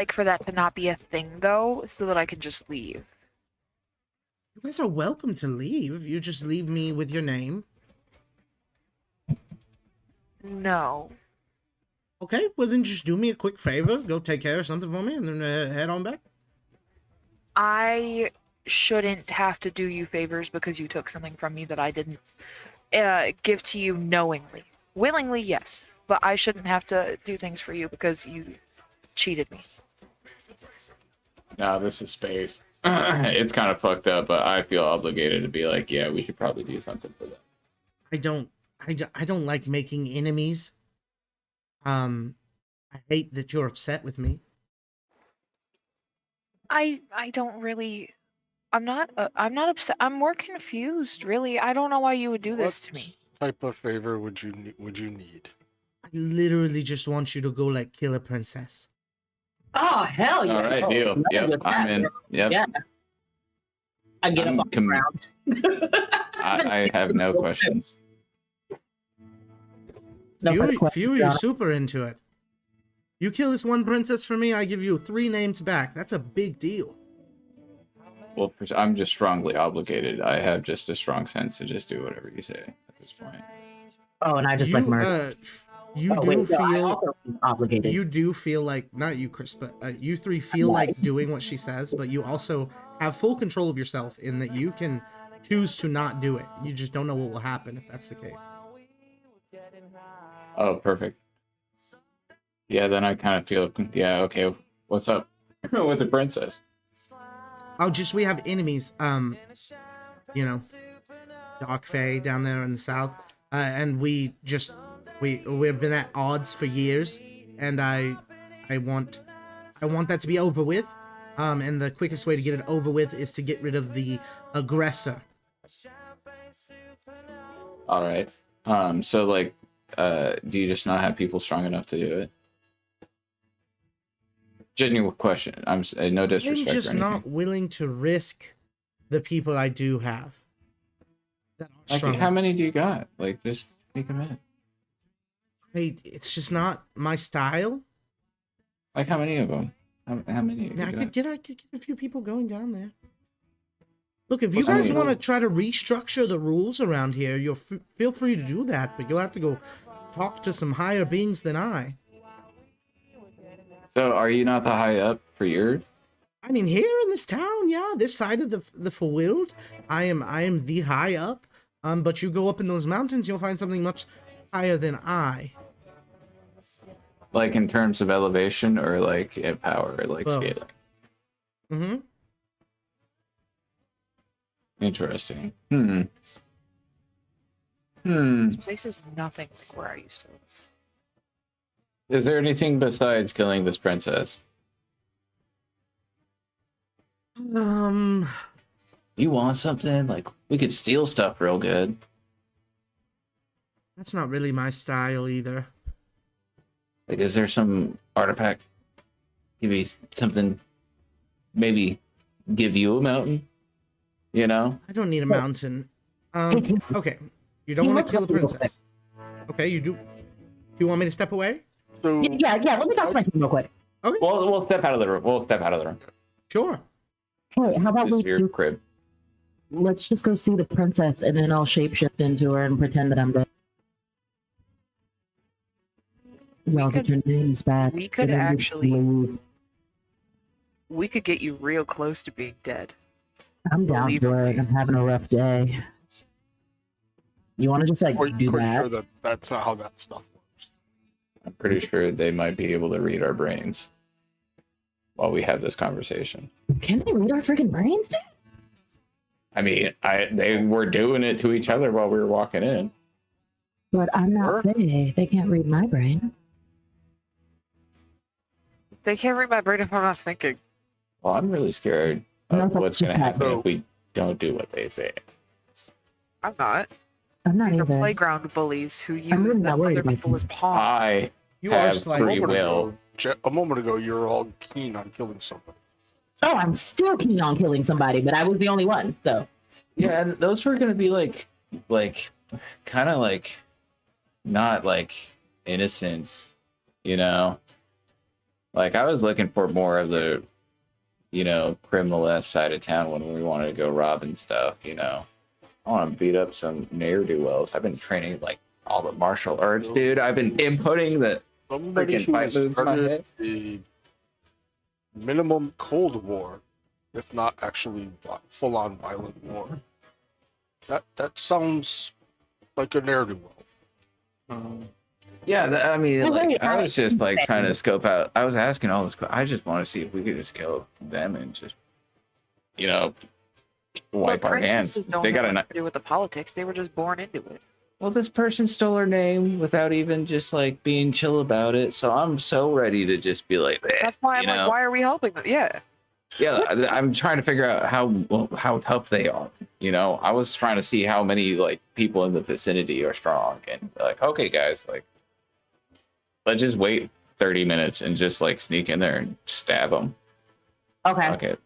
like for that to not be a thing, though, so that I can just leave. You guys are welcome to leave. You just leave me with your name. No. Okay, well then just do me a quick favor. Go take care of something for me and then head on back. I shouldn't have to do you favors because you took something from me that I didn't give to you knowingly. Willingly, yes, but I shouldn't have to do things for you because you cheated me. No, this is space. It's kind of fucked up, but I feel obligated to be like, yeah, we should probably do something for them. I don't like making enemies. I hate that you're upset with me. I don't really. I'm not upset. I'm more confused, really. I don't know why you would do this to me. What type of favor would you need? I literally just want you to go like kill a princess. Oh hell yeah! All right, deal. Yep, I'm in. Yep. Yeah. I get I'm up on the ground. I have no questions. No further questions, Fury Your is Honor. super into it. You kill this one princess for me, I give you 3 names back. That's a big deal. Well, I'm just strongly obligated. I have just a strong sense to just do whatever you say at this point. Oh, and I just like murder. You Oh, do wait, no, I feel also feel obligated. you do feel like, not you, Chris, but you 3 feel like doing what she says, but you also have full control of yourself in that you can choose to not do it. You just don't know what will happen if that's the case. Oh, perfect. Yeah, then I kind of feel, yeah, okay, what's up with the princess? Oh, just we have enemies. You know, Dark Fae down there in the south, and we've been at odds for years, and I want that to be over with. And the quickest way to get it over with is to get rid of the aggressor. All right. So like, do you just not have people strong enough to do it? Genuine question. I'm no disrespect. I'm just or anything. not willing to risk the people I do have. That are Like, strong. how many do you got? Like, just take them in. It's just not my style. Like, how many of them? How many? Have I you could got? get a few people going down there. Look, if you Well, I guys mean- want to try to restructure the rules around here, feel free to do that, but you'll have to go talk to some higher beings than I. So, are you not the high up for your? I mean, here in this town, yeah, this side of the Fawiled, I am the high up. But you go up in those mountains, you'll find something much higher than I. Like in terms of elevation or like at power or like Both. scaling? Mm-hmm. Interesting. This place is nothing like where I used to live. Is there anything besides killing this princess? You want something? Like, we could steal stuff real good. That's not really my style either. Like, is there some artifact? Give you something? Maybe give you a mountain? You know? I don't need a mountain. Okay. You don't want to kill a princess. Okay, you do. Do you want me to step away? So Yeah. Let me talk to my team real quick. Okay. We'll step out of the room. We'll step out of the room. Sure. Hey, how about Just your crib. let's just go see the princess, and then I'll shapeshift into her and pretend that I'm dead. Y'all get your names back. we could and then actually- leave. We could get you real close to being dead. I'm down believe for it. me. I'm having a rough day. You want to just like quite, do quite that? sure that that's not how that stuff works. I'm pretty sure they might be able to read our brains while we have this conversation. Can they read our freaking brains, dude? I mean, they were doing it to each other while we were walking in. But I'm not Faye. They can't read my brain. They can't read my brain if I'm not thinking. Well, I'm really scared No, of that's what's going to just happen that- if we don't do what they say. I'm not. I'm not These are either. playground bullies who use really not worried other about people them. as pawns. I You are have slightly. free will. A moment ago, you were all keen on killing somebody. Oh, I'm still keen on killing somebody, but I was the only one, so. Yeah, and those were going to be like, kind of like, not like innocents, you know? Like I was looking for more of the, criminal side of town when we wanted to go robbing stuff. I want to beat up some ne'er do wells. I've been training like all the martial arts, dude. I've been inputting the Somebody freaking who fight has moves in my started head. the minimum Cold War, if not actually full-on violent war. That sounds like a ne'er-do-well. Yeah, I mean, Well, like, wait, I was just like trying to I- scope out. I was asking all this. I just want to see if we could just kill them and just, wipe But our hands. princesses don't They got have a. nothing to do with the politics. They were just born into it. Well, this person stole her name without even just like being chill about it. So I'm so ready to just be like, "Eh," That's why I'm you like, know? why are we helping them? Yeah. Yeah, I'm trying to figure out how tough they are. I was trying to see how many like people in the vicinity are strong, and like, okay, guys, like, let's just wait 30 minutes and just like sneak in there and stab them. Okay. Okay.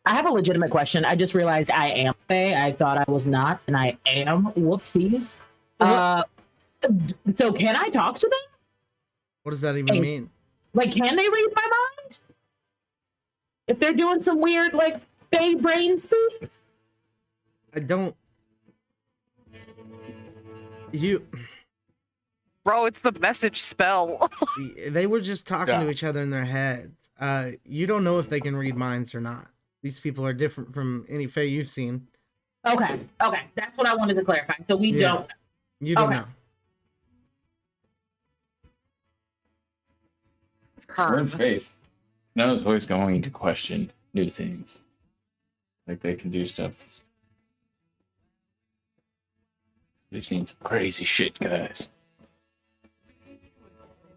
I have a legitimate question. I just realized I am Fae. I thought I was not, and I am. Whoopsies. So can I talk to them? What does that even Hey. mean? Like, can they read my mind? If they're doing some weird, like, Fae brain speak? I don't. You. Bro, it's the message spell. They were just talking Yeah. to each other in their heads. You don't know if they can read minds or not. These people are different from any Fae you've seen. Okay. Okay. That's what I wanted to clarify. So we Yeah. don't. You don't Okay. know. We're in space. No one's always going to question new things. Like they can do stuff. We've seen some crazy shit, guys.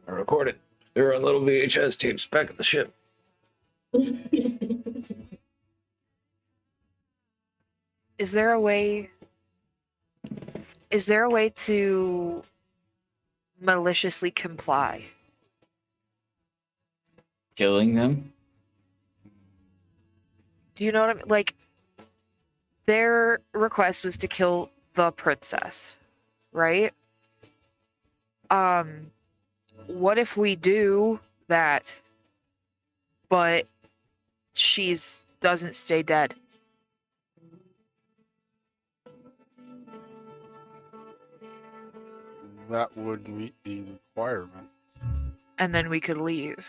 I recorded. There are little VHS tapes back at the ship. Is there a way? Is there a way to maliciously comply? Killing them? Do you know what I mean? Like, their request was to kill the princess, right? What if we do that, but she's doesn't stay dead? That would meet the requirement. And then we could leave.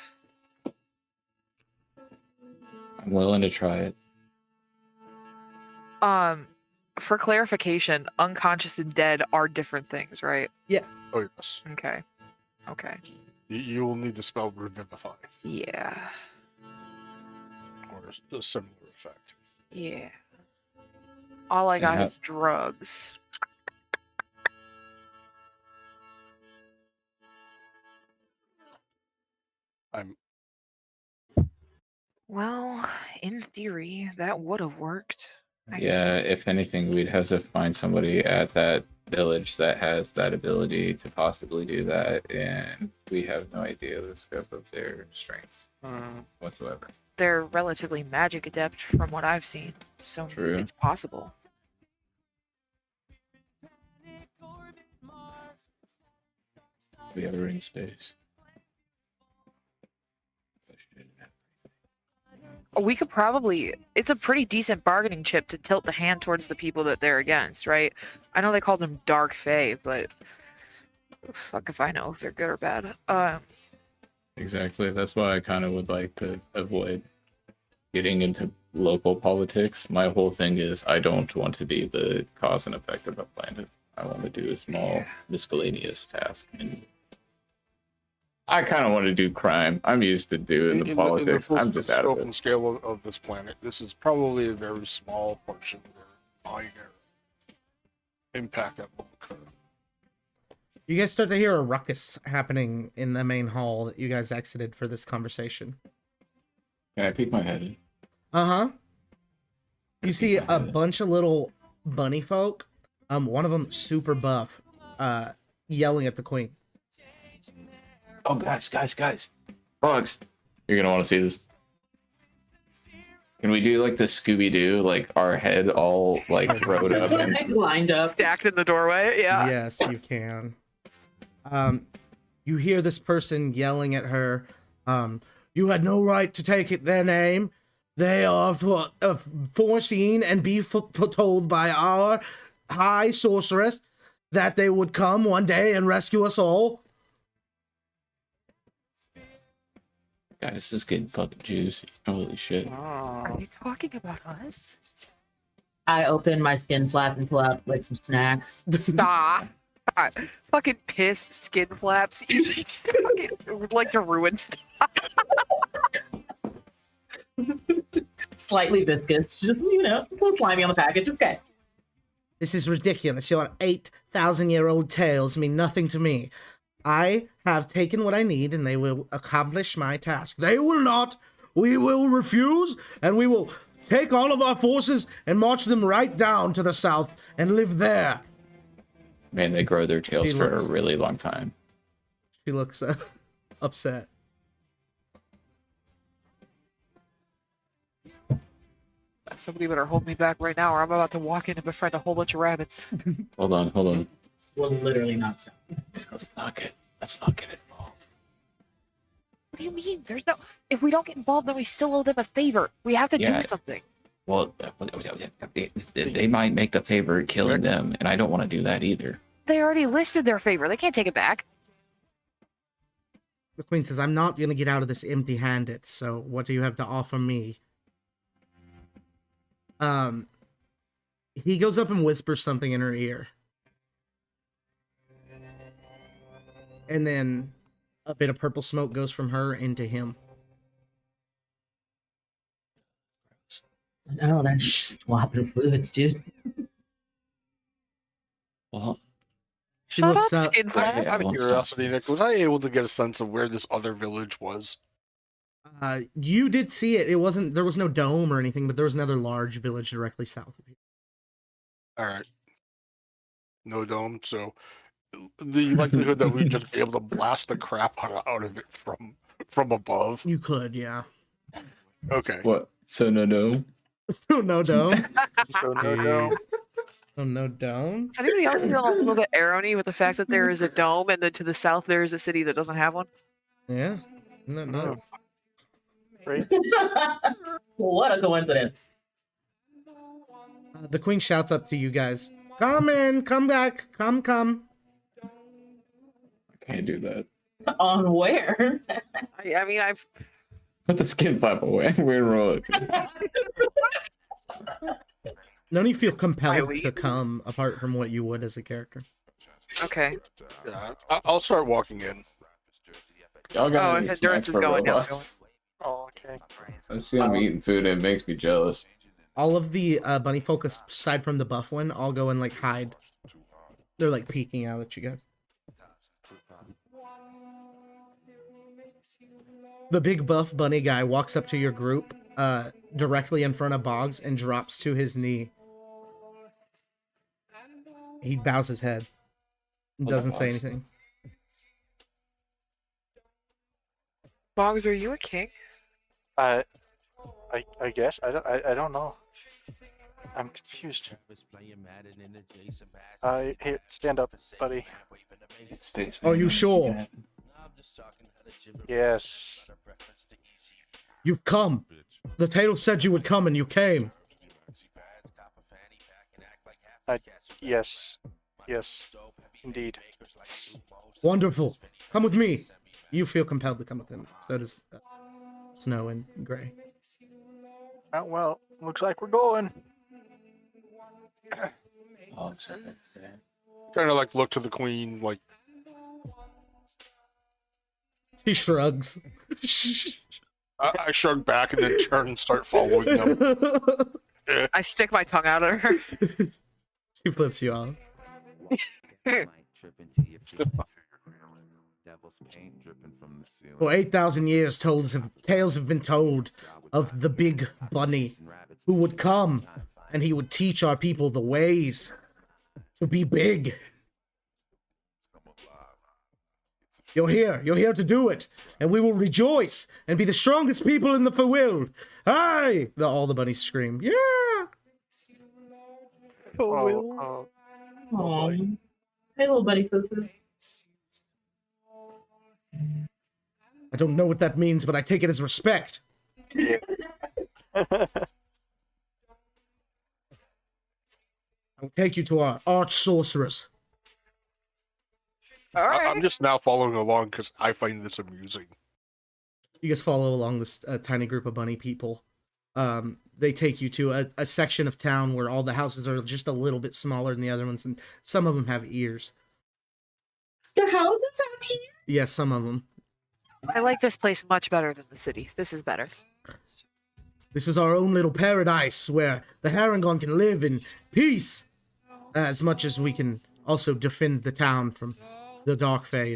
I'm willing to try it. For clarification, unconscious and dead are different things, right? Oh yes, Okay. Okay. you will need the spell Revivify, Yeah. or a similar effect. Yeah. All I got how- is drugs. I'm Well, in theory, that would have worked. Yeah, if anything, we'd have to find somebody at that village that has that ability to possibly do that, and we have no idea the scope of their strengths whatsoever. They're relatively magic adept from what I've seen, so True. it's possible. We ever in space? We could probably. It's a pretty decent bargaining chip to tilt the hand towards the people that they're against, right? I know they call them Dark Fae, but fuck if I know if they're good or bad. Exactly. That's why I kind of would like to avoid getting into local politics. My whole thing is I don't want to be the cause and effect of a planet. I want to do a small miscellaneous task. And I kind of want to do crime. I'm used to doing the politics. full I'm just out scope of and it. scale of this planet. This is probably a very small portion of their minor impact that will occur. You guys start to hear a ruckus happening in the main hall that you guys exited for this conversation. Can I peek my head in? Uh-huh. You see a bunch of little bunny folk. One of them super buff, yelling at the queen. Oh, guys. Bugs. You're going to want to see this. Can we do like the Scooby-Doo, like our head all like rode up and Lined up. Stacked in the doorway, yeah. Yes, you can. You hear this person yelling at her. You had no right to take it their name. They are foreseen and be told by our high sorceress that they would come one day and rescue us all. Guys, this is getting fucking juicy. Holy shit. Are you talking about us? I open my skin flap and pull out like some snacks. Stop. Fucking piss skin flaps. You just fucking would like to ruin stuff. Slightly viscous, just a little slimy on the package. It's okay. This is ridiculous. Your 8,000-year-old tales mean nothing to me. I have taken what I need, and they will accomplish my task. They will not. We will refuse, and we will take all of our forces and march them right down to the south and live there. Man, they grow their tails He for looks- a really long time. She looks upset. Somebody better hold me back right now, or I'm about to walk in and befriend a whole bunch of rabbits. Hold on. Will literally not sound. Let's not get involved. What do you mean? There's no. If we don't get involved, then we still owe them a favor. We have to Yeah. do something. Well, they might make the favor killing them, and I don't want to do that either. They already listed their favor. They can't take it back. The queen says, I'm not going to get out of this empty-handed, so what do you have to offer me? He goes up and whispers something in her ear. And then a bit of purple smoke goes from her into him. No, that's just swapping fluids, dude. Well, She Shut looks up, up. skin flap. Yeah, Out of well, curiosity, Nick, was I able to get a sense of where this other village was? You did see it. There was no dome or anything, but there was another large village directly south of you. All right. No dome, so the likelihood that we'd just be able to blast the crap out of it from above. You could, yeah. Okay. what? So no. Still no dome. So no dome. Oh, no dome? Does anybody else feel a little bit irony with the fact that there is a dome and then to the south there is a city that doesn't have one? Yeah. No. What a coincidence. The queen shouts up to you guys. Come in, come back, come. I can't do that. On where? I mean, I've. Put the skin flap away. We're rolling. None of you feel I compelled leave? to come, apart from what you would as a character. Okay. Yeah, I'll start walking in. Y'all got Oh, any if snacks endurance is for going, now I'm robots? Oh, okay. I see them eating food and it makes me jealous. All of the bunny folk, aside from the buff one, all go and like hide. They're like peeking out at you guys. The big buff bunny guy walks up to your group, directly in front of Boggs, and drops to his knee. He bows his head. Doesn't say Boggs. anything. Boggs, are you a king? I guess I don't know. I'm confused. Here, stand up, buddy. Space Are you Man. sure? Yes. You've come. The tale said you would come, and you came. Yes. Yes. Indeed. Wonderful. Come with me. You feel compelled to come with him. So does Snow and Gray. Well, looks like we're going. Oh, sorry. Yeah. Kind of like look to the queen, like, He shrugs. I shrug back and then turn and start following them. I stick my tongue out at her. She flips you off. For 8,000 years, tales have been told of the big bunny who would come and he would teach our people the ways to be big. You're here to do it, and we will rejoice and be the strongest people in the world. Aye! All the bunnies scream, yeah! Oh, Aw. Hey, little buddy Fufu. I don't know what that means, but I take it as respect. Yeah. I will take you to our arch sorceress. All right. I'm just now following along because I find this amusing. You guys follow along this tiny group of bunny people. They take you to a section of town where all the houses are just a little bit smaller than the other ones, and some of them have ears. The houses out here? Yes, some of them. I like this place much better than the city. This is better. This is our own little paradise where the Harangon can live in peace, as much as we can also defend the town from the Dark Fae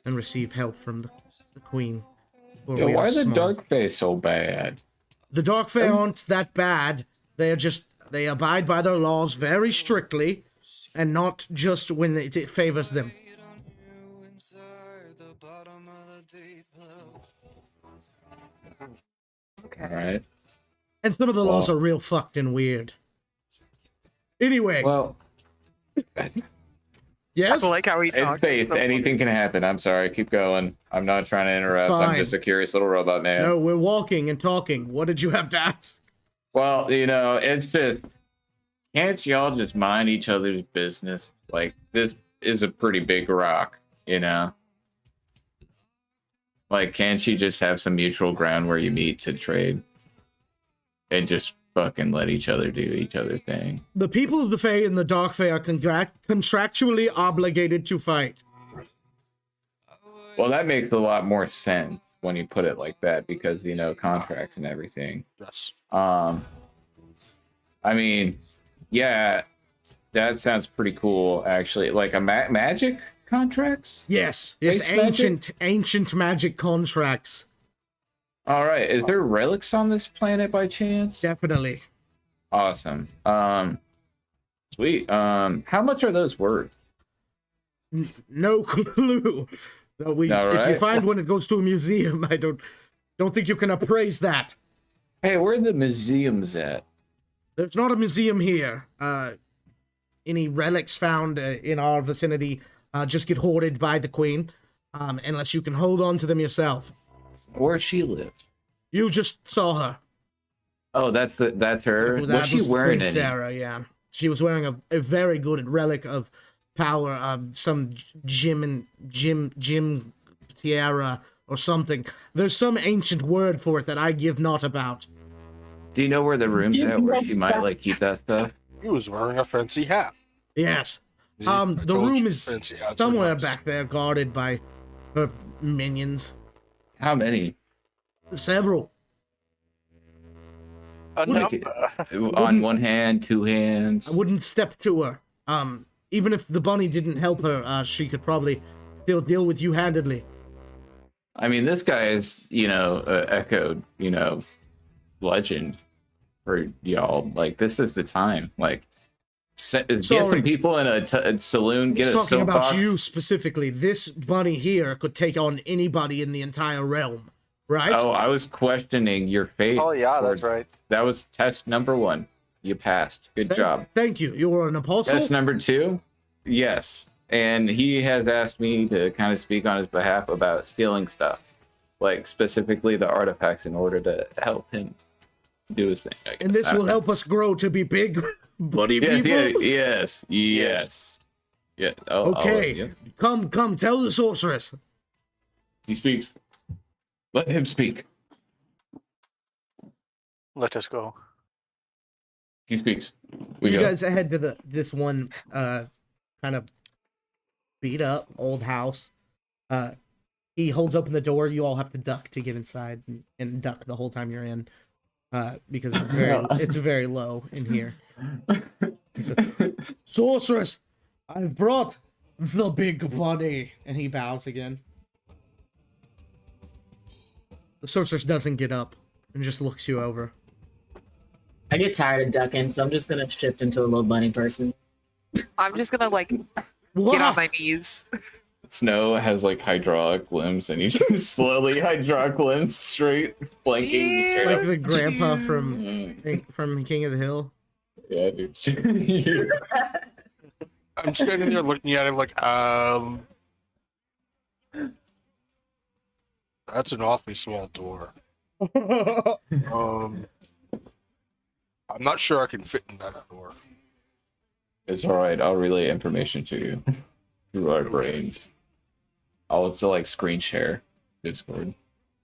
and receive help from the Queen. For Yo, we why are are the small. Dark Fae so bad? The Dark Fae aren't that bad. They abide by their laws very strictly, and not just when it favors them. Okay. Alright. And some of the laws Well- are real fucked and weird. Anyway, Well, yes? I like how he in talks. faith, anything can happen. I'm sorry. Keep going. I'm not trying to interrupt. I'm Fine. just a curious little robot man. No, we're walking and talking. What did you have to ask? Well, it's just, can't y'all just mind each other's business? Like, this is a pretty big rock, Like, can't you just have some mutual ground where you meet to trade? And just fucking let each other do each other thing. The people of the Fae and the Dark Fae are contractually obligated to fight. Well, that makes a lot more sense when you put it like that, because, contracts and everything. Yes. I mean, yeah, that sounds pretty cool, actually. Like a magic contracts? Yes, Space magic? ancient magic contracts. All right. Is there relics on this planet by chance? Definitely. Awesome. Sweet. How much are those worth? No clue. All If you right. find one, it goes to a museum. I don't think you can appraise that. Hey, where are the museums at? There's not a museum here. Any relics found in our vicinity just get hoarded by the Queen, unless you can hold on to them yourself. Where she live? You just saw her. Oh, that's her. That Was she was wearing Queen any? Sarah, yeah. She was wearing a very good relic of power, some gem tiara or something. There's some ancient word for it that I give not about. Do you know where the room's You at where she must might not- like keep that stuff? He was wearing a fancy hat. Yes. I The told room you, is fancy hats are somewhere nice. back there, guarded by her minions. How many? Several. Enough. On one hand, two hands. I wouldn't step to her. Even if the bunny didn't help her, she could probably still deal with you handedly. I mean, this guy is, echoed, legend for y'all. Like, this is the time. Like, get Sorry. some people in a saloon, get He's a talking about soapbox. you specifically. This bunny here could take on anybody in the entire realm, right? Oh, I was questioning your fate. Oh yeah, towards- that's right. That was test number 1. You passed. Good job. Thank you. You were an apostle? Test number 2. Yes. And he has asked me to kind of speak on his behalf about stealing stuff, like specifically the artifacts, in order to help him do his thing. I guess. And this I will don't know. help us grow to be big bunny Yes, people? yes. Yeah. Oh, Okay. yeah. Come, tell the sorceress. He speaks. Let him speak. Let us go. He speaks. We You go. guys head to this one kind of beat up old house. He holds open the door. You all have to duck to get inside, and duck the whole time you're in, because it's very low in here. He says, "Sorceress, I've brought the big bunny," and he bows again. The sorceress doesn't get up and just looks you over. I get tired of ducking, so I'm just gonna shift into a little bunny person. I'm just gonna like get What? on my knees. Snow has like hydraulic limbs, and he just slowly hydraulic limbs straight, flanking you straight Like up. the grandpa Mm, from King of the Hill. yeah, dude. I'm standing there looking at him like, That's an awfully small door. I'm not sure I can fit in that door. It's all right. I'll relay information to you through our brains. I'll just like screen share Discord.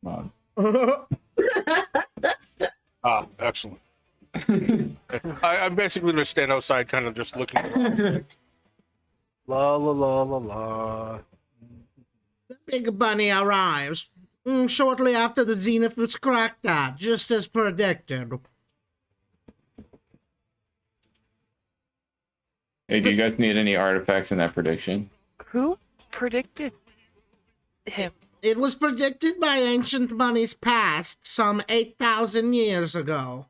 Come on. Ah, excellent. I'm basically gonna stand outside, kind of just looking around. La la la la la. The big bunny arrives shortly after the zenith was cracked at, just as predicted. Hey, do you guys need any artifacts in that prediction? Who predicted him? It was predicted by ancient bunnies past some 8,000 years ago.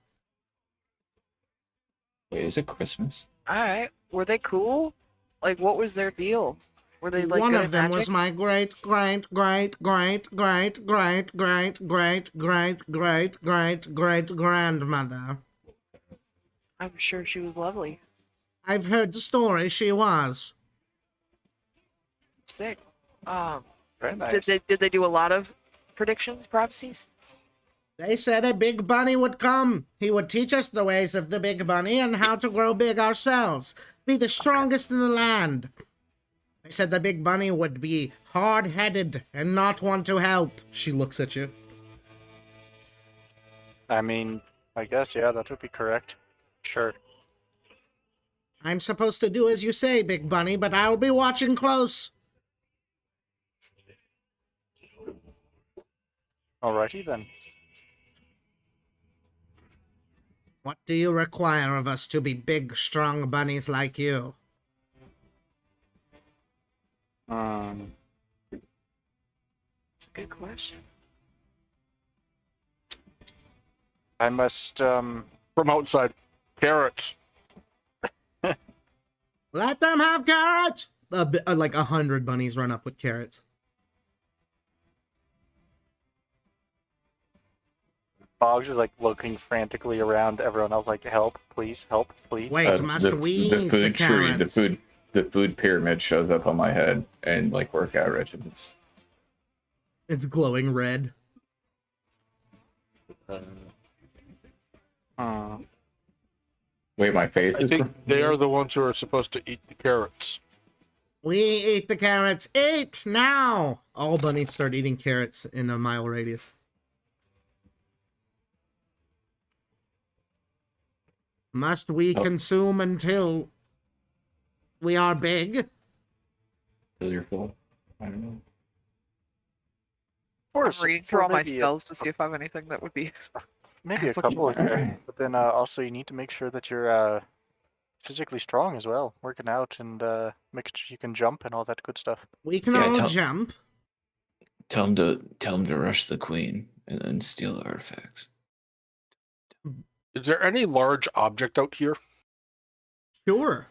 Wait, is it Christmas? All right. Were they cool? Like, what was their deal? Were they like One good of at them magic? was my great grandmother. I'm sure she was lovely. I've heard the story she was. Sick. Very nice. Did they do a lot of predictions, prophecies? They said a big bunny would come. He would teach us the ways of the big bunny and how to grow big ourselves. Be the strongest in the land. They said the big bunny would be hard-headed and not want to help. She looks at you. I mean, I guess, yeah, that would be correct. Sure. I'm supposed to do as you say, big bunny, but I'll be watching close. Alrighty then. What do you require of us to be big, strong bunnies like you? That's a good question. I must, From outside, carrots. Let them have carrots! Like 100 bunnies run up with carrots. Boggs is like looking frantically around everyone else, like, help, please, help, please. Wait, must we eat the food tree, carrots? the food pyramid shows up on my head and like workout regimens. It's glowing red. Hmm. Wait, my face I is. think they are the ones who are supposed to eat the carrots. We eat the carrots. Eat now! All bunnies start eating carrots in a mile radius. Must we Oh. consume until we are big? Till you're full. I don't know. Of I'm course, reading for through all my maybe spells to see if I have anything that would be. maybe a couple of them. But then also you need to make sure that you're physically strong as well, working out and making sure you can jump and all that good stuff. We can Yeah, all tell- jump. Tell him to rush the queen and then steal the artifacts. Is there any large object out here? Sure.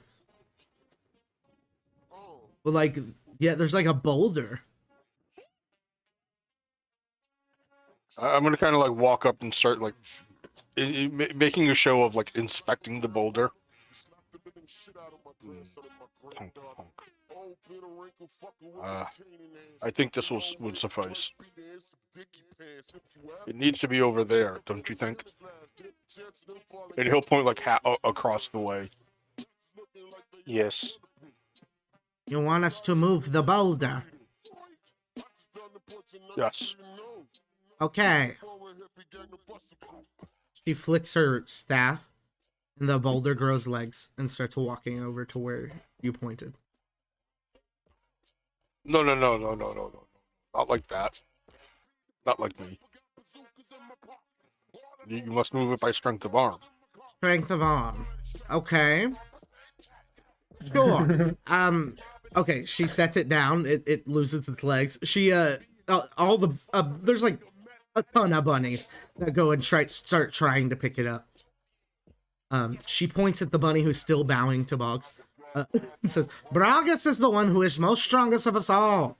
Well, like, yeah, there's like a boulder. I'm gonna kind of like walk up and start like making a show of like inspecting the boulder. Honk, honk. I think this would suffice. It needs to be over there, don't you think? And he'll point like across the way. Yes. You want us to move the boulder? Yes. Okay. She flicks her staff, and the boulder grows legs and starts walking over to where you pointed. No. Not like that. Not like me. You must move it by strength of arm. Strength of arm. Okay. Sure. Okay, she sets it down. It loses its legs. She, there's like a ton of bunnies that go and start trying to pick it up. She points at the bunny who's still bowing to Boggs. And says, Bragas is the one who is most strongest of us all.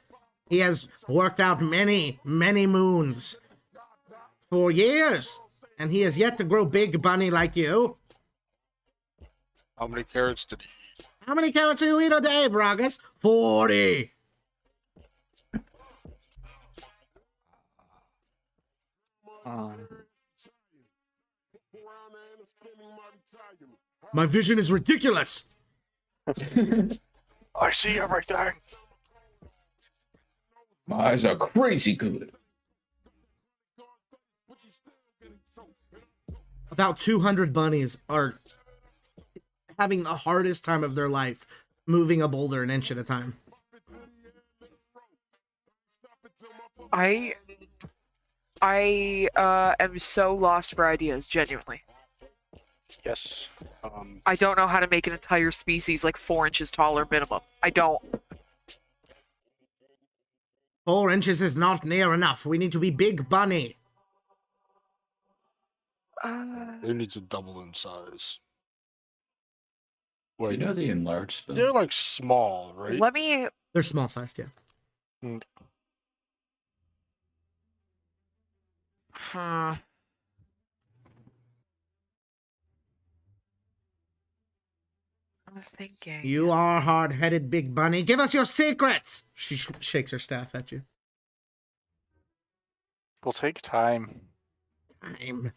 He has worked out many, many moons for years, and he has yet to grow big bunny like you. How many carrots did he eat? How many carrots do you eat a day, Bragas? 40. My vision is ridiculous. I see everything. My eyes are crazy good. About 200 bunnies are having the hardest time of their life moving a boulder an inch at a time. I am so lost for ideas, genuinely. Yes. I don't know how to make an entire species like 4 inches taller minimum. I don't. 4 inches is not near enough. We need to be big bunny. It needs to double in size. Do you Wait, know the enlarge spell? they're like small, right? Let me. They're small sized, yeah. Hmm. I'm thinking. You are hard-headed, big bunny. Give us your secrets! She shakes her staff at you. Will take time. Time.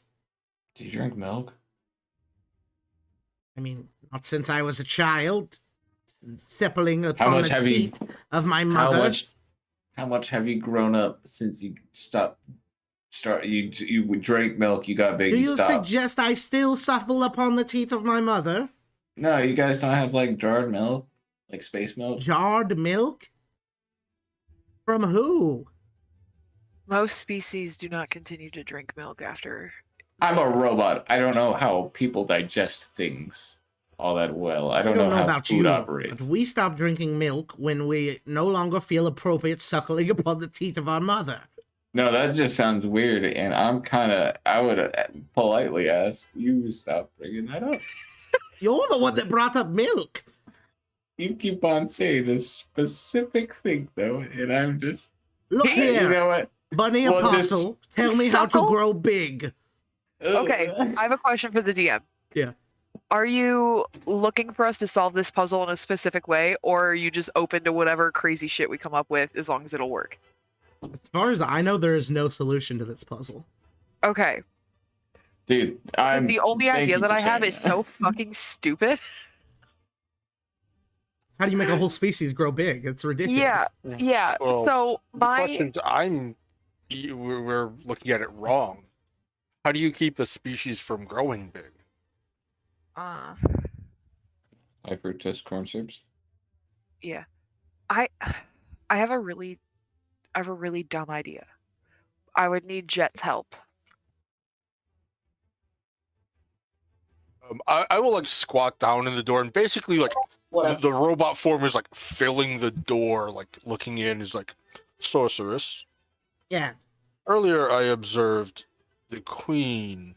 Do you drink milk? I mean, not since I was a child. Sippling How upon much the have you? teat of my How mother. much have you grown up since you you drank milk, you got big, Do you you stopped? suggest I still supple upon the teat of my mother? No, you guys don't have like jarred milk? Like space milk? Jarred milk? From who? Most species do not continue to drink milk after. I'm a robot. I don't know how people digest things all that well. I don't, I don't know how about food you, operates. but we stopped drinking milk when we no longer feel appropriate suckling upon the teat of our mother. No, that just sounds weird, and I would politely ask you stop bringing that up. You're the one that brought up milk. You keep on saying a specific thing, though, and I'm just... Look You here, know what? bunny Well, just apostle. Tell me how to suckle? grow big. Okay, I have a question for the DM. Yeah. Are you looking for us to solve this puzzle in a specific way, or are you just open to whatever crazy shit we come up with as long as it'll work? As far as I know, there is no solution to this puzzle. Okay. Dude, Because the only thank idea you that for I have saying is that. so fucking stupid. How do you make a whole species grow big? It's ridiculous. Yeah. Yeah. Well, So The my questions we're looking at it wrong. How do you keep a species from growing big? uh High fructose corn syrups? yeah. I have a really dumb idea. I would need Jet's help. I will like squat down in the door and basically like the robot form is like filling the door, like looking in is like, sorceress. Yeah. Earlier I observed the queen,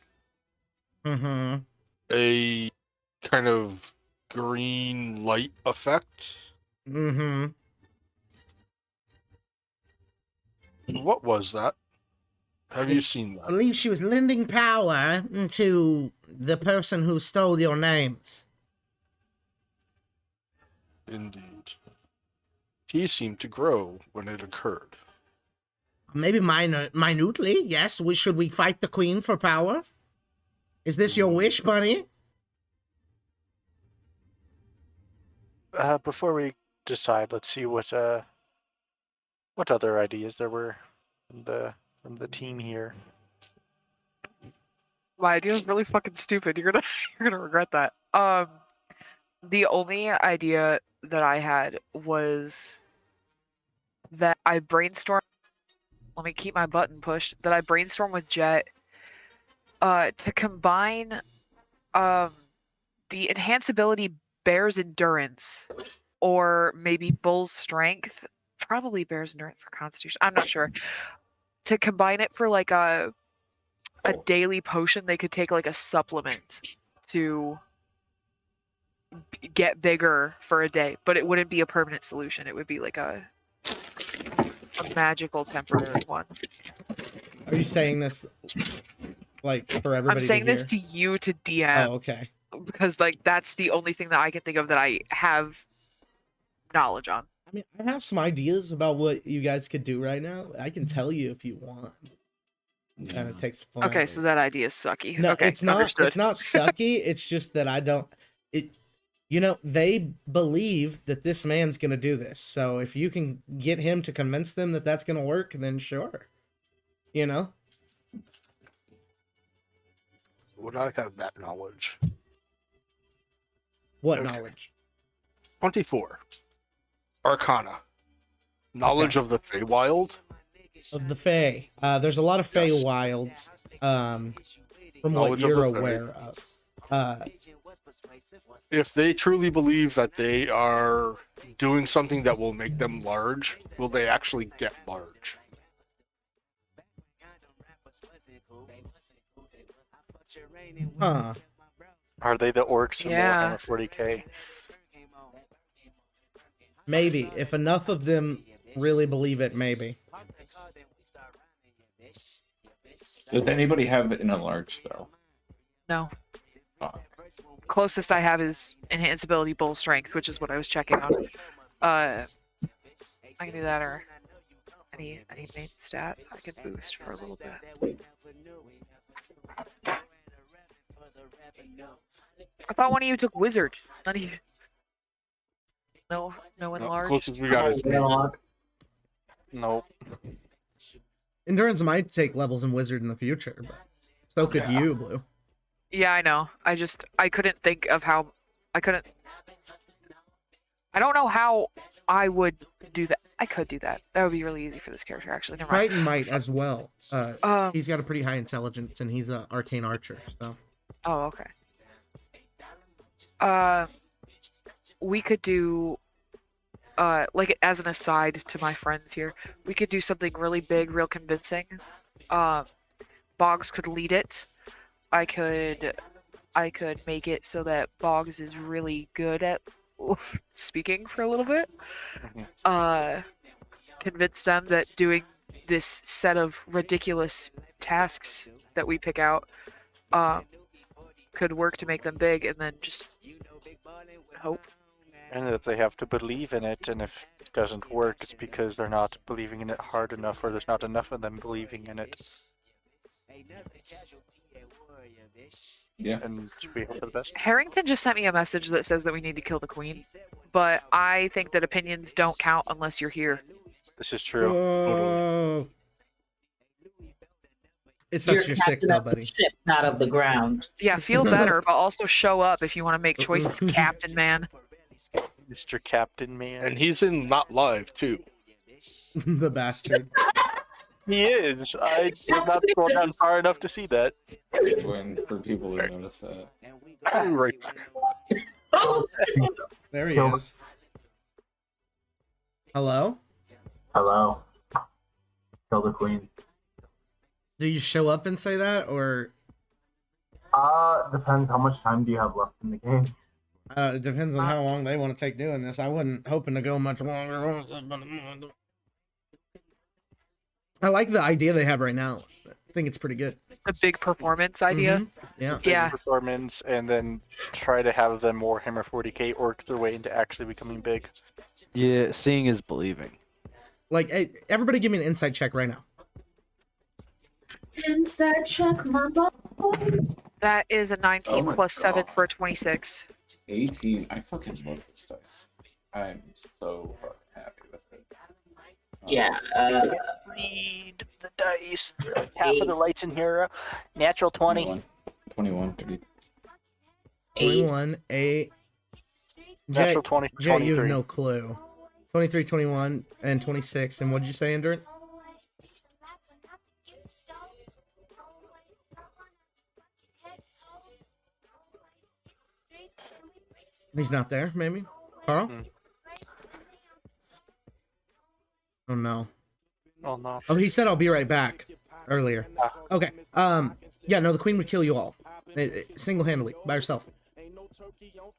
Mm-hmm. a kind of green light effect. Mm-hmm. What was that? Have you seen I that? believe she was lending power to the person who stole your names. Indeed. He seemed to grow when it occurred. Maybe minutely, yes. Should we fight the queen for power? Is this your wish, bunny? Before we decide, let's see what other ideas there were from the team here. My idea is really fucking stupid. You're gonna regret that. The only idea that I had was that I brainstormed. Let me keep my button pushed. That I brainstormed with Jet, to combine, the enhanceability Bear's endurance, or maybe Bull's strength. Probably Bear's endurance for Constitution. I'm not sure. To combine it for like a daily potion, they could take like a supplement to get bigger for a day, but it wouldn't be a permanent solution. It would be like a magical temporary one. Are you saying this like for everybody? I'm saying this hear? to you to DM Oh, okay. because like that's the only thing that I can think of that I have knowledge on. I mean, I have some ideas about what you guys could do right now. I can tell you if you want. kind Yeah. of takes the fun. Okay, so that idea is sucky. No, okay, it's not. understood. It's not sucky. It's just that I don't. It, you know, they believe that this man's gonna do this. So if you can get him to convince them that that's gonna work, then sure. You know. Would I have that knowledge? What Okay. knowledge? 24. Arcana. Knowledge of the Feywild. Of the Fae. There's a lot of Fae Yes. wilds. From what Knowledge of you're the Fae. aware of. If they truly believe that they are doing something that will make them large, will they actually get large? Huh. Are they the orcs in Yeah. Warhammer 40k? Maybe. If enough of them really believe it, maybe. Does anybody have an enlarged spell? No. Fuck. Closest I have is enhance ability, bull strength, which is what I was checking on. I can do that, or any main stat I could boost for a little bit. I thought one of you took wizard. None of you. No No, enlarged. closest we got is Warlock. Nope. Endurance might take levels in Wizard in the future, but so could Yeah. you, Blue. Yeah, I know. I couldn't think of how. I don't know how I would do that. I could do that. That would be really easy for this character, actually. Never mind. Triton might as well. Um. He's got a pretty high intelligence, and he's an arcane archer. So Oh, okay. We could do, like as an aside to my friends here, we could do something really big, real convincing. Boggs could lead it. I could make it so that Boggs is really good at speaking for a little bit. Convince them that doing this set of ridiculous tasks that we pick out, could work to make them big, and then just hope. And that they have to believe in it, and if it doesn't work, it's because they're not believing in it hard enough, or there's not enough of them believing in it. Yeah. And we hope for the best. Harrington just sent me a message that says that we need to kill the queen, but I think that opinions don't count unless you're here. This is true. Whoa. It's You're such you're sick captain though, of the buddy. ship, not of the ground. Yeah, feel better, but also show up if you want to make choices, Captain Man. Mr. Captain Man. and he's in not live too. The bastard. He is. I did not scroll down far enough to see that. When for people to notice that. I'll be right back. There he is. Hello? Hello. Kill the queen. Do you show up and say that, or Depends how much time do you have left in the game. it depends on how long they want to take doing this? I wasn't hoping to go much longer. I like the idea they have right now. I think it's pretty good. The big performance idea. Mhm. Yeah. Big Yeah. Performance, and then try to have them Warhammer 40k orc their way into actually becoming big. Yeah, seeing is believing. Like, hey, everybody give me an insight check right now. Inside check, my boy. That is a 19 Oh my plus 7 God. for a 26. 18. I fucking love this dice. I'm so fucking happy with it. Yeah. Read the dice. Half of the lights in here. Natural 20. 21. 30. 21, 8. Jay, Natural 20. Jay, you 23. have no clue. 23, 21, and 26. And what did you say, Endurance? He's not there, maybe? Carl? Hmm. Oh, no. Oh no. Oh, he said I'll be right back earlier. Okay. Yeah, no, the queen would kill you all. Single-handedly, by herself.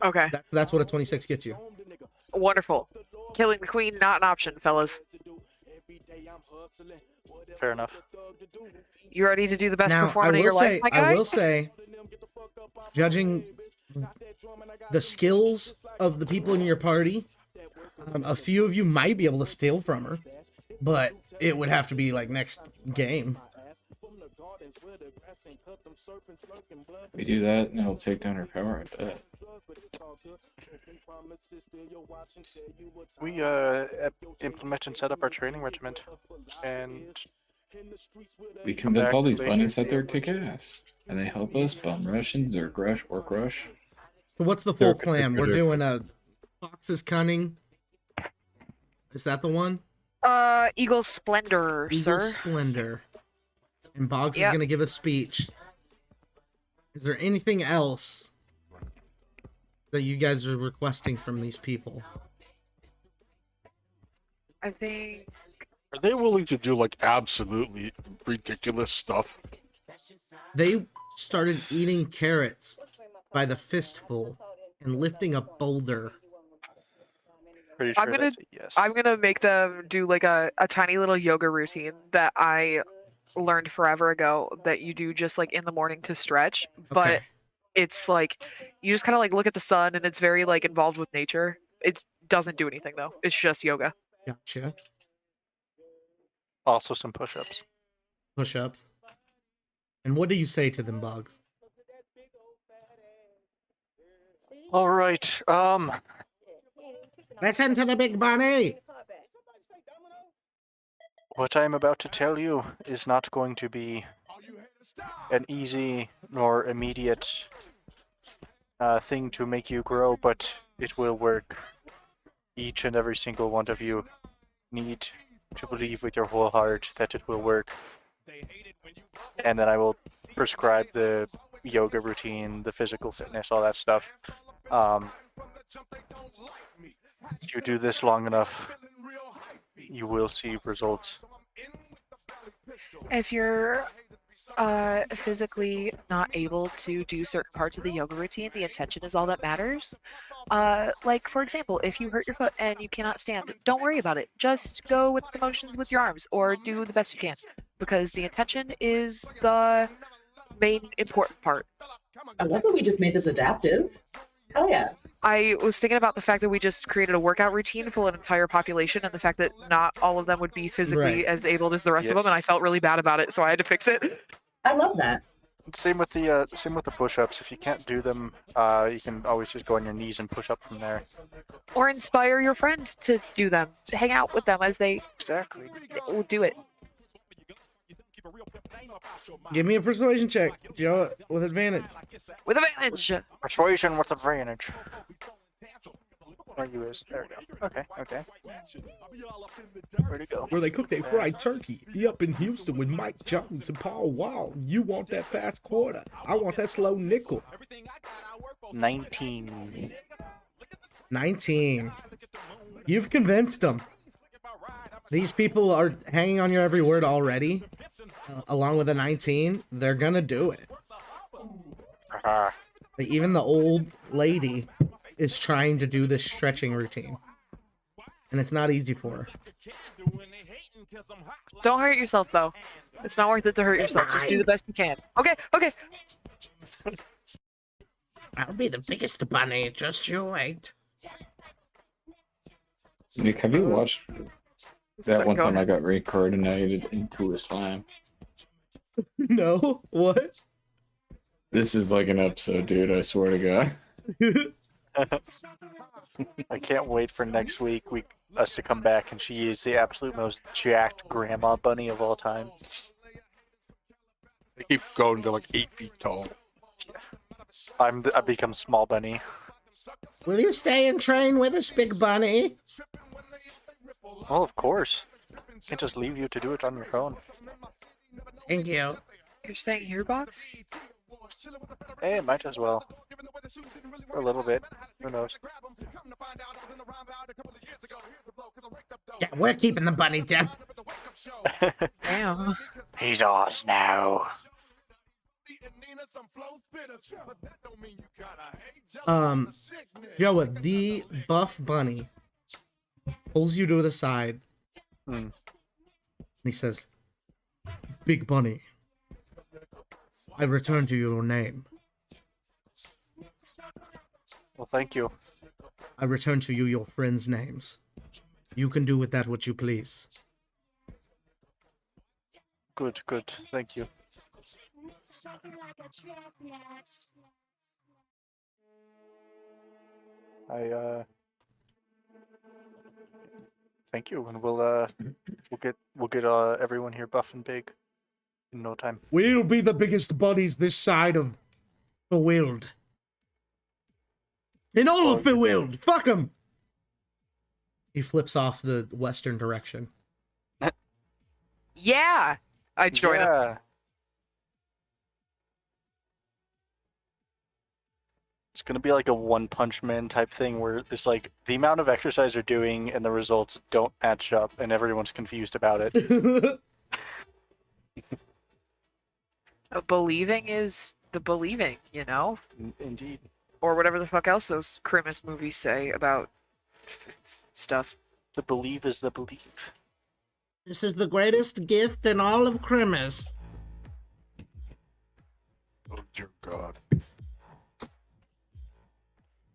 Okay, That's what a 26 gets you. wonderful. Killing the queen, not an option, fellas. Fair enough. You ready to do the best Now, I performance of will your say, life, my guy? I will say, judging the skills of the people in your party, a few of you might be able to steal from her, but it would have to be like next game. We do that, and it'll take down her power. I bet. We implement and set up our training regiment, and We convince all these Back bunnies that later. they're kick ass, and they help us bum rush and zerg rush, orc rush. So what's the They're full plan? We're contributor. doing a Fox's Cunning. Is that the one? Eagle Splendor, Eagle sir. Splendor. And Boggs is Yep. gonna give a speech. Is there anything else that you guys are requesting from these people? I think Are they willing to do like absolutely ridiculous stuff? They started eating carrots by the fistful and lifting a boulder. pretty sure I'm gonna- that's a yes. I'm gonna make them do like a tiny little yoga routine that I learned forever ago that you do just like in the morning to stretch, but Okay. it's like you just kind of like look at the sun and it's very like involved with nature. It doesn't do anything though. It's just yoga. Gotcha. Also some push-ups. Push-ups. And what do you say to them, Boggs? All right. Listen to the big bunny! What I am about to tell you is not going to be an easy nor immediate thing to make you grow, but it will work. Each and every single one of you need to believe with your whole heart that it will work. And then I will prescribe the yoga routine, the physical fitness, all that stuff. If you do this long enough, you will see results. If you're physically not able to do certain parts of the yoga routine, the intention is all that matters. Like for example, if you hurt your foot and you cannot stand, don't worry about it. Just go with the motions with your arms or do the best you can, because the intention is the main important part. I love that we just made this adaptive. Hell yeah. I was thinking about the fact that we just created a workout routine for an entire population and the fact that not all of them would be physically Right. as able as the rest of them, Yes. and I felt really bad about it, so I had to fix it. I love that. Same with the push-ups. If you can't do them, you can always just go on your knees and push up from there. Or inspire your friend to do them. Hang out with them as they Exactly. will do it. Give me a persuasion check, Joe, with advantage. With advantage! Persuasion with advantage. Where you is? There we go. Okay. Okay. Where'd it go? Where they cook their fried turkey. Be up in Houston with Mike Jones and Paul Wall. You want that fast quarter. I want that slow nickel. 19. 19. You've convinced them. These people are hanging on your every word already. Along with a 19, they're gonna do it. Haha. Like, even the old lady is trying to do this stretching routine. And it's not easy for her. Don't hurt yourself, though. It's not worth it to hurt yourself. Just do the best you can. Okay, okay. I'll be the biggest bunny, just you wait. Nick, have you watched that one Go time I ahead. got reincarnated into a slime? No? What? This is like an episode, dude. I swear to God. I can't wait for next week. Us to come back and she is the absolute most jacked grandma bunny of all time. They keep going to like 8 feet tall. I become small bunny. Will you stay and train with us, big bunny? Well, of course. Can't just leave you to do it on your own. Thank you. You're staying here, Box? Hey, might as well. For a little bit. Who knows? Yeah, we're keeping the bunny down. Damn. He's ours now. Joe, the buff bunny pulls you to the side. Hmm. And he says, Big bunny, I return to your name. Well, thank you. I return to you your friends' names. You can do with that what you please. Good, good. Thank you. Thank you, and we'll get everyone here buff and big in no time. We'll be the biggest buddies this side of the world. In all of the world! Fuck 'em! He flips off the western direction. Yeah, I join him. Yeah. It's gonna be like a One Punch Man type thing where it's like the amount of exercise they're doing and the results don't match up, and everyone's confused about it. Believing is the believing, you know, Indeed. or whatever the fuck else those Christmas movies say about stuff. The believe is the believe. This is the greatest gift in all of Christmas. Oh dear God.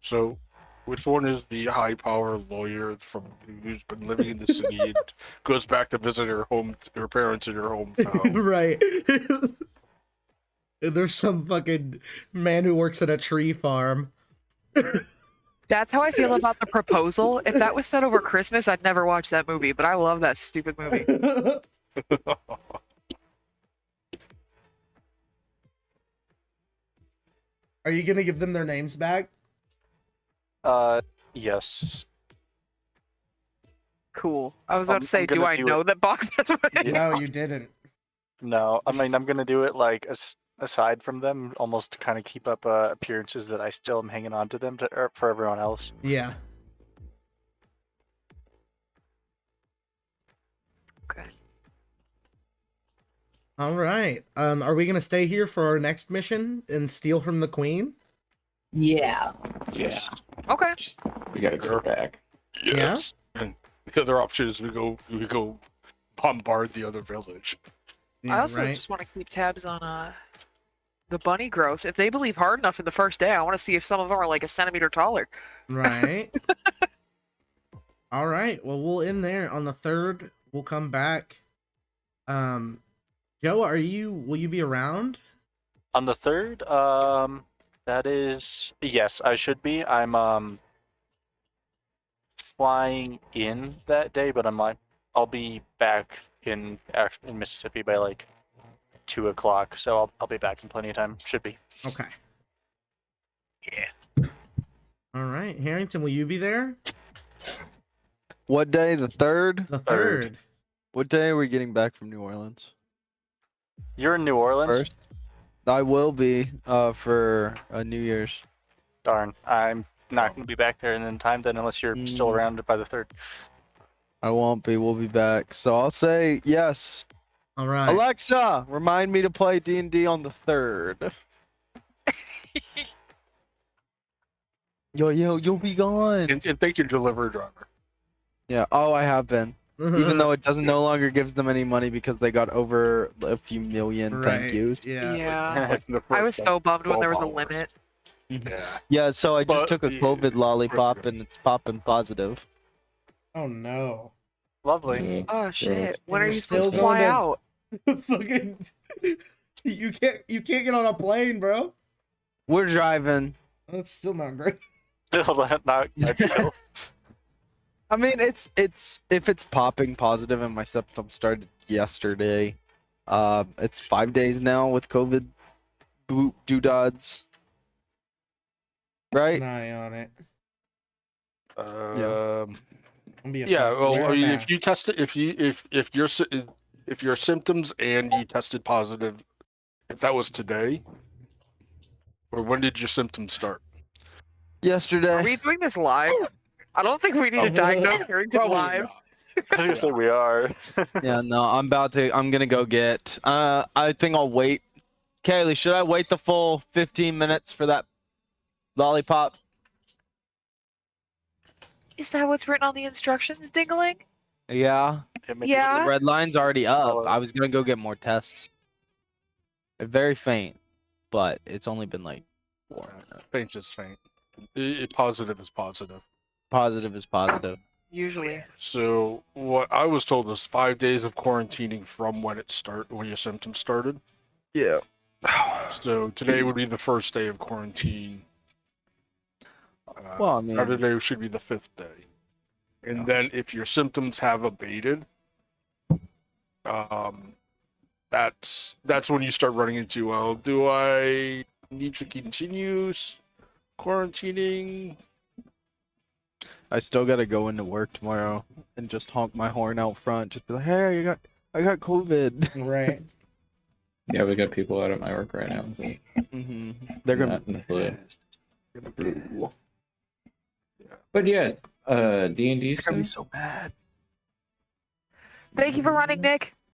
So, which one is the high power lawyer from who's been living in the city and goes back to visit her parents in her hometown? Right. There's some fucking man who works at a tree farm. That's how I feel about The Proposal. If that was set over Christmas, I'd never watch that movie, but I love that stupid movie. Are you gonna give them their names back? Yes. Cool. I was about to say, I'm do gonna I do know it. that box? That's what I No, you didn't. No, I mean I'm gonna do it like aside from them, almost to kind of keep up appearances that I still am hanging on to them for everyone else. Yeah. Okay. All right. Are we gonna stay here for our next mission and steal from the queen? Yeah. Yeah, Okay. we gotta go back. Yes. And the other option is we go bombard the other village. Yeah, I also just want to keep tabs on the bunny growth. If they believe hard enough in the first day, I want to see if some of them are like a centimeter taller. Right. All right. Well, we'll end there on the 3rd. We'll come back. Joe, will you be around? On the 3rd, that is yes, I should be. I'm flying in that day, but I'll be back in Mississippi by like 2 o'clock, so I'll be back in plenty of time. Should be. Okay. Yeah. All right. Harrington, will you be there? What day? The 3rd? The 3rd. 3rd. What day are we getting back from New Orleans? You're in New Orleans? First? I will be for New Year's. Darn, I'm not going to be back there in time then, unless you're still around by the 3rd. I won't be. We'll be back. So I'll say yes. All right. Alexa, remind me to play D&D on the 3rd. You'll be gone. And thank you, delivery driver. Yeah. Oh, I have been. Even though it doesn't no longer gives them any money because they got over a few million thank Right. yous. Yeah. Yeah. Like in the I was first, so like, bummed when 12 there was a hours. limit. Yeah. Yeah. So I just But took a the- COVID lollipop Christmas. and it's popping positive. Oh no. Lovely. Yeah. Oh shit. When are You're you still supposed to going fly to- out? Fucking. You can't get on a plane, bro. We're driving. That's still not great. Still not ideal. I mean, it's if it's popping positive and my symptoms started yesterday. It's 5 days now with COVID doodads. Right? An eye on it. Don't be a Yeah. fuck. Well, Wear I a mean, mask. if you test it, if your symptoms and you tested positive, if that was today, or when did your symptoms start? Yesterday. Are we doing this live? I don't think we need to diagnose Harrington Probably live. not. I was gonna say we are. Yeah, no, I'm gonna go get. I think I'll wait. Kaylee, should I wait the full 15 minutes for that lollipop? Is that what's written on the instructions, Dingling? Yeah. Yeah. The red line's already up. Oh. I was gonna go get more tests. They're very faint, but it's only been like 4 minutes. Faint is faint. Positive is positive. Positive is positive. Usually. So what I was told was 5 days of quarantining from when your symptoms started. Yeah. So today would be the first day of quarantine. Well, I mean- Saturday should be the 5th day. And then if your symptoms have abated, that's when you start running into, well, do I need to continue quarantining? I still gotta go into work tomorrow and just honk my horn out front, just be like, "Hey, I got COVID." Right. Yeah, we got people out at my work right now. So hmm They're gonna not be in the flu. pissed. But yes, D&D They're gonna be stuff. so mad. Thank you for running, Nick.